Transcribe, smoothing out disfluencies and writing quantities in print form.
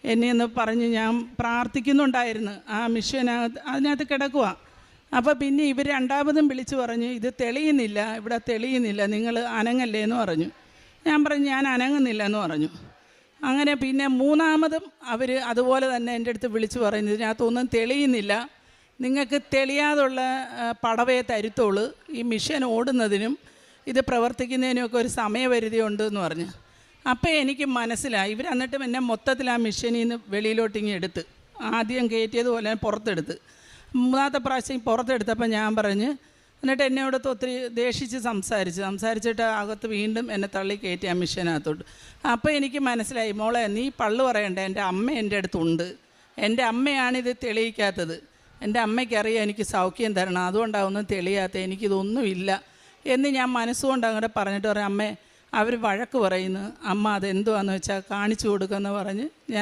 എന്നെയെന്ന് പറഞ്ഞ് ഞാൻ പ്രാർത്ഥിക്കുന്നുണ്ടായിരുന്നു. ആ അതിനകത്ത് കിടക്കുക. അപ്പോൾ പിന്നെ ഇവർ രണ്ടാമതും വിളിച്ച് പറഞ്ഞു, ഇത് തെളിയുന്നില്ല, ഇവിടെ തെളിയുന്നില്ല, നിങ്ങൾ അനങ്ങല്ലേ എന്ന് പറഞ്ഞു. ഞാൻ പറഞ്ഞു ഞാൻ അനങ്ങുന്നില്ല എന്ന് പറഞ്ഞു. അങ്ങനെ പിന്നെ മൂന്നാമതും അവർ അതുപോലെ തന്നെ എൻ്റെ അടുത്ത് വിളിച്ച് പറഞ്ഞു, ഇതിനകത്തൊന്നും തെളിയുന്നില്ല, നിങ്ങൾക്ക് തെളിയാതുള്ള പടവേ തരുത്തോളൂ, ഈ മിഷൻ ഓടുന്നതിനും ഇത് പ്രവർത്തിക്കുന്നതിനുമൊക്കെ ഒരു സമയപരിധി ഉണ്ടെന്ന് പറഞ്ഞു. അപ്പോൾ എനിക്ക് മനസ്സിലായി, ഇവർ എന്നിട്ടും എന്നെ മൊത്തത്തിൽ ആ മിഷനിൽ നിന്ന് വെളിയിലോട്ടിങ്ങ് എടുത്ത്, ആദ്യം കയറ്റിയതുപോലെ പുറത്തെടുത്ത്, മൂന്നാമത്തെ പ്രാവശ്യം പുറത്തെടുത്തപ്പോൾ ഞാൻ പറഞ്ഞ്, എന്നിട്ട് എന്നോടത്ത് ഒത്തിരി ദേഷിച്ച് സംസാരിച്ചിട്ട് അകത്ത് വീണ്ടും എന്നെ തള്ളി കയറ്റി ആ മിഷനകത്തോട്ട്. അപ്പോൾ എനിക്ക് മനസ്സിലായി, മോളെ നീ പള്ളു പറയണ്ട, എൻ്റെ അമ്മ എൻ്റെ അടുത്തുണ്ട്, എൻ്റെ അമ്മയാണിത് തെളിയിക്കാത്തത്, എൻ്റെ അമ്മയ്ക്കറിയാം എനിക്ക് സൗഖ്യം തരണം, അതുകൊണ്ടാവൊന്നും തെളിയാത്ത, എനിക്കിതൊന്നുമില്ല എന്ന് ഞാൻ മനസ്സുകൊണ്ട് അങ്ങനെ പറഞ്ഞിട്ട് പറയാം, അമ്മേ അവർ വഴക്ക് പറയുന്നു, അമ്മ അതെന്തുവാന്ന് വെച്ചാൽ കാണിച്ചു കൊടുക്കുമെന്ന് പറഞ്ഞ് ഞാൻ